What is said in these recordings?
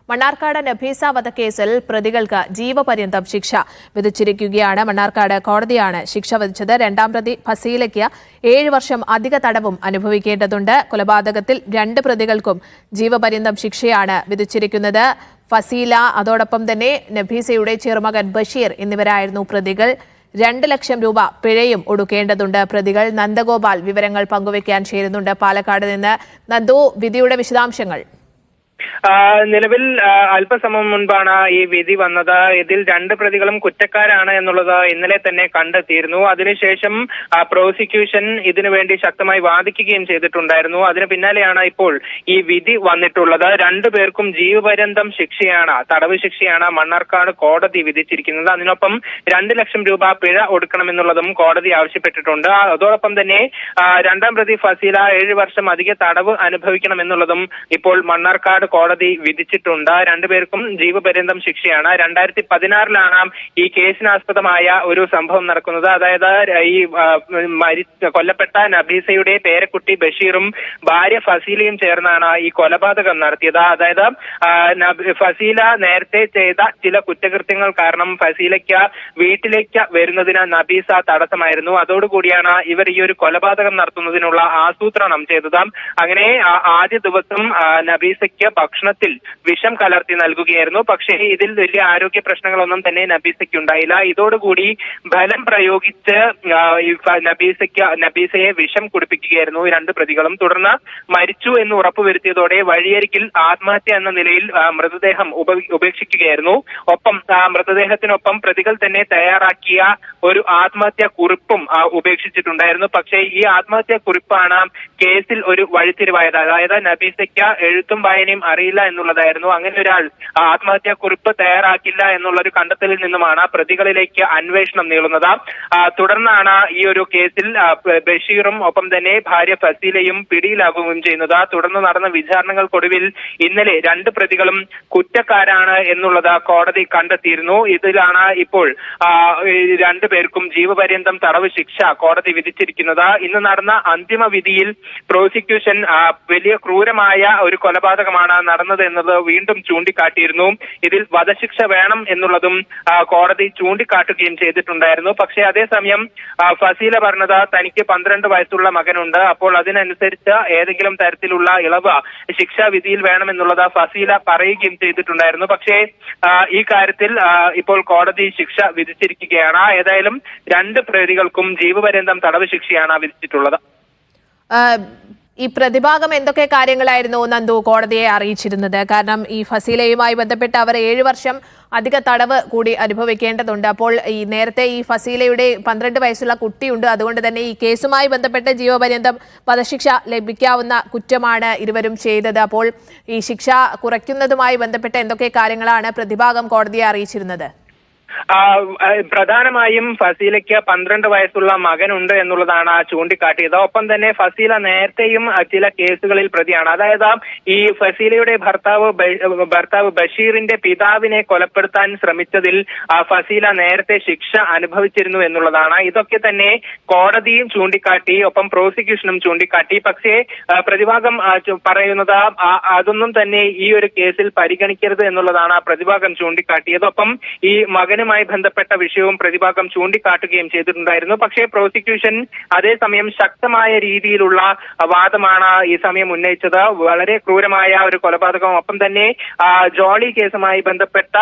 മണ്ണാർക്കാട് നഫീസ വധക്കേസിൽ പ്രതികൾക്ക് ജീവപര്യന്തം ശിക്ഷ വിധിച്ചിരിക്കുകയാണ്. മണ്ണാർക്കാട് കോടതിയാണ് ശിക്ഷ വിധിച്ചത്. രണ്ടാം പ്രതി ഫസീലയ്ക്ക് 7 വർഷം അധിക തടവും അനുഭവിക്കേണ്ടതുണ്ട്. കൊലപാതകത്തിൽ 2 പ്രതികൾക്കും ജീവപര്യന്തം ശിക്ഷയാണ് വിധിച്ചിരിക്കുന്നത്. ഫസീല, അതോടൊപ്പം തന്നെ നഫീസയുടെ ചെറുമകൻ ബഷീർ എന്നിവരായിരുന്നു പ്രതികൾ. 2 ലക്ഷം രൂപ പിഴയും ഒടുക്കേണ്ടതുണ്ട് പ്രതികൾ. നന്ദഗോപാൽ വിവരങ്ങൾ പങ്കുവയ്ക്കാൻ ചേരുന്നുണ്ട് പാലക്കാട് നിന്ന്. നന്ദു, വിധിയുടെ വിശദാംശങ്ങൾ. നിലവിൽ അല്പസമയം മുൻപാണ് ഈ വിധി വന്നത്. ഇതിൽ 2 പ്രതികളും കുറ്റക്കാരാണ് എന്നുള്ളത് ഇന്നലെ തന്നെ കണ്ടെത്തിയിരുന്നു. അതിനുശേഷം പ്രോസിക്യൂഷൻ ഇതിനുവേണ്ടി ശക്തമായി വാദിക്കുകയും ചെയ്തിട്ടുണ്ടായിരുന്നു. അതിന് പിന്നാലെയാണ് ഇപ്പോൾ ഈ വിധി വന്നിട്ടുള്ളത്. 2 പേർക്കും ജീവപര്യന്തം ശിക്ഷയാണ്, തടവ് ശിക്ഷയാണ് മണ്ണാർക്കാട് കോടതി വിധിച്ചിരിക്കുന്നത്. അതിനൊപ്പം 2 ലക്ഷം രൂപ പിഴ ഒടുക്കണമെന്നുള്ളതും കോടതി ആവശ്യപ്പെട്ടിട്ടുണ്ട്. അതോടൊപ്പം തന്നെ രണ്ടാം പ്രതി ഫസീല 7 വർഷം അധിക തടവ് അനുഭവിക്കണമെന്നുള്ളതും ഇപ്പോൾ മണ്ണാർക്കാട് കോടതി വിധിച്ചിട്ടുണ്ട്. 2 പേർക്കും ജീവപര്യന്തം ശിക്ഷയാണ്. 2016 ഈ കേസിനാസ്പദമായ ഒരു സംഭവം നടക്കുന്നത്. അതായത് ഈ കൊല്ലപ്പെട്ട നഫീസയുടെ പേരക്കുട്ടി ബഷീറും ഭാര്യ ഫസീലയും ചേർന്നാണ് ഈ കൊലപാതകം നടത്തിയത്. അതായത് ഫസീല നേരത്തെ ചെയ്ത ചില കുറ്റകൃത്യങ്ങൾ കാരണം ഫസീലയ്ക്ക് വീട്ടിലേക്ക് വരുന്നതിന് നഫീസ തടസ്സമായിരുന്നു. അതോടുകൂടിയാണ് ഇവർ ഈ ഒരു കൊലപാതകം നടത്തുന്നതിനുള്ള ആസൂത്രണം ചെയ്തത്. അങ്ങനെ ആദ്യ ദിവസം നഫീസയ്ക്ക് ഭക്ഷണത്തിൽ വിഷം കലർത്തി നൽകുകയായിരുന്നു. പക്ഷേ ഇതിൽ വലിയ ആരോഗ്യ പ്രശ്നങ്ങളൊന്നും തന്നെ നഫീസയ്ക്ക് ഉണ്ടായില്ല. ഇതോടുകൂടി ബലം പ്രയോഗിച്ച് നഫീസയെ വിഷം കുടിപ്പിക്കുകയായിരുന്നു 2 പ്രതികളും. തുടർന്ന് മരിച്ചു എന്ന് ഉറപ്പുവരുത്തിയതോടെ വഴിയരികിൽ ആത്മഹത്യ എന്ന നിലയിൽ മൃതദേഹം ഉപേക്ഷിക്കുകയായിരുന്നു. ഒപ്പം മൃതദേഹത്തിനൊപ്പം പ്രതികൾ തന്നെ തയ്യാറാക്കിയ ഒരു ആത്മഹത്യാ കുറിപ്പും ഉപേക്ഷിച്ചിട്ടുണ്ടായിരുന്നു. പക്ഷേ ഈ ആത്മഹത്യാ കുറിപ്പാണ് കേസിൽ ഒരു വഴിത്തിരിവായത്. അതായത് നഫീസയ്ക്ക് എഴുത്തും വായനയും അറിയില്ല എന്നുള്ളതായിരുന്നു. അങ്ങനെ ഒരാൾ ആത്മഹത്യാ കുറിപ്പ് തയ്യാറാക്കില്ല എന്നുള്ള ഒരു കണ്ടെത്തലിൽ നിന്നുമാണ് പ്രതികളിലേക്ക് അന്വേഷണം നീളുന്നത്. തുടർന്നാണ് ഈ ഒരു കേസിൽ ബഷീറും ഒപ്പം തന്നെ ഭാര്യ ഫസീലയും പിടിയിലാകുകയും ചെയ്യുന്നത്. തുടർന്ന് നടന്ന വിചാരണകൾക്കൊടുവിൽ ഇന്നലെ 2 പ്രതികളും കുറ്റക്കാരാണ് എന്നുള്ളത് കോടതി കണ്ടെത്തിയിരുന്നു. ഇതിലാണ് ഇപ്പോൾ 2 പേർക്കും ജീവപര്യന്തം തടവ് ശിക്ഷ കോടതി വിധിച്ചിരിക്കുന്നത്. ഇന്ന് നടന്ന അന്തിമ വിധിയിൽ പ്രോസിക്യൂഷൻ വലിയ ക്രൂരമായ ഒരു കൊലപാതകമാണ് നടന്നത് എന്നത് വീണ്ടും ചൂണ്ടിക്കാട്ടിയിരുന്നു. ഇതിൽ വധശിക്ഷ വേണം എന്നുള്ളതും കോടതി ചൂണ്ടിക്കാട്ടുകയും ചെയ്തിട്ടുണ്ടായിരുന്നു. പക്ഷേ അതേസമയം ഫസീല പറഞ്ഞത് തനിക്ക് 12 വയസ്സുള്ള മകനുണ്ട്, അപ്പോൾ അതിനനുസരിച്ച് ഏതെങ്കിലും തരത്തിലുള്ള ഇളവ് ശിക്ഷാവിധിയിൽ വേണമെന്നുള്ളത് ഫസീല പറയുകയും ചെയ്തിട്ടുണ്ടായിരുന്നു. പക്ഷേ ഈ കാര്യത്തിൽ ഇപ്പോൾ കോടതി ശിക്ഷ വിധിച്ചിരിക്കുകയാണ്. ഏതായാലും 2 പ്രതികൾക്കും ജീവപര്യന്തം തടവ് ശിക്ഷയാണ് വിധിച്ചിട്ടുള്ളത്. ഈ പ്രതിഭാഗം എന്തൊക്കെ കാര്യങ്ങളായിരുന്നു നന്ദു കോടതിയെ അറിയിച്ചിരുന്നത്? കാരണം ഈ ഫസീലയുമായി ബന്ധപ്പെട്ട് അവർ 7 വർഷം അധിക തടവ് കൂടി അനുഭവിക്കേണ്ടതുണ്ട്. അപ്പോൾ ഈ നേരത്തെ ഈ ഫസീലയുടെ 12 വയസ്സുള്ള കുട്ടിയുണ്ട്. അതുകൊണ്ട് തന്നെ ഈ കേസുമായി ബന്ധപ്പെട്ട് ജീവപര്യന്തം വധശിക്ഷ ലഭിക്കാവുന്ന കുറ്റമാണ് ഇരുവരും ചെയ്തത്. അപ്പോൾ ഈ ശിക്ഷ കുറയ്ക്കുന്നതുമായി ബന്ധപ്പെട്ട് എന്തൊക്കെ കാര്യങ്ങളാണ് പ്രതിഭാഗം കോടതിയെ അറിയിച്ചിരുന്നത്? പ്രധാനമായും ഫസീലയ്ക്ക് 12 വയസ്സുള്ള മകനുണ്ട് എന്നുള്ളതാണ് ചൂണ്ടിക്കാട്ടിയത്. ഒപ്പം തന്നെ ഫസീല നേരത്തെയും ചില കേസുകളിൽ പ്രതിയാണ്. അതായത് ഈ ഫസീലയുടെ ഭർത്താവ് ബഷീറിന്റെ പിതാവിനെ കൊലപ്പെടുത്താൻ ശ്രമിച്ചതിൽ ഫസീല നേരത്തെ ശിക്ഷ അനുഭവിച്ചിരുന്നു എന്നുള്ളതാണ്. ഇതൊക്കെ തന്നെ കോടതിയും ചൂണ്ടിക്കാട്ടി, ഒപ്പം പ്രോസിക്യൂഷനും ചൂണ്ടിക്കാട്ടി. പക്ഷേ പ്രതിഭാഗം പറയുന്നത് അതൊന്നും തന്നെ ഈ ഒരു കേസിൽ പരിഗണിക്കരുത് എന്നുള്ളതാണ് പ്രതിഭാഗം ചൂണ്ടിക്കാട്ടിയത്. ഒപ്പം ഈ മകനുമായി ബന്ധപ്പെട്ട വിഷയവും പ്രതിഭാഗം ചൂണ്ടിക്കാട്ടുകയും ചെയ്തിട്ടുണ്ടായിരുന്നു. പക്ഷേ പ്രോസിക്യൂഷൻ അതേസമയം ശക്തമായ രീതിയിലുള്ള വാദമാണ് ഈ സമയം ഉന്നയിച്ചത്. വളരെ ക്രൂരമായ ഒരു കൊലപാതകം, ഒപ്പം തന്നെ ജോളി കേസുമായി ബന്ധപ്പെട്ട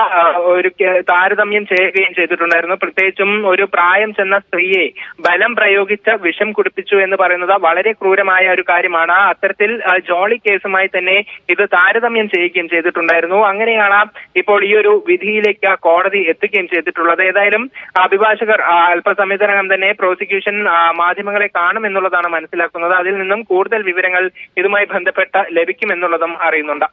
ഒരു താരതമ്യം ചെയ്യുകയും ചെയ്തിട്ടുണ്ടായിരുന്നു. പ്രത്യേകിച്ചും ഒരു പ്രായം ചെന്ന സ്ത്രീയെ ബലം പ്രയോഗിച്ച് വിഷം കുടിപ്പിച്ചു എന്ന് പറയുന്നത് വളരെ ക്രൂരമായ ഒരു കാര്യമാണ്. അത്തരത്തിൽ ജോളി കേസുമായി തന്നെ ഇത് താരതമ്യം ചെയ്യുകയും ചെയ്തിട്ടുണ്ടായിരുന്നു. അങ്ങനെയാണ് ഇപ്പോൾ ഈ ഒരു വിധിയിലേക്ക് കോടതി എത്തുകയും ചെയ്തിട്ടുള്ളത്. ഏതായാലും അഭിഭാഷകർ അല്പസമയത്തിനകം തന്നെ പ്രോസിക്യൂഷൻ മാധ്യമങ്ങളെ കാണുമെന്നുള്ളതാണ് മനസ്സിലാക്കുന്നത്. അതിൽ നിന്നും കൂടുതൽ വിവരങ്ങൾ ഇതുമായി ബന്ധപ്പെട്ട് ലഭിക്കുമെന്നുള്ളതും അറിയുന്നുണ്ട്.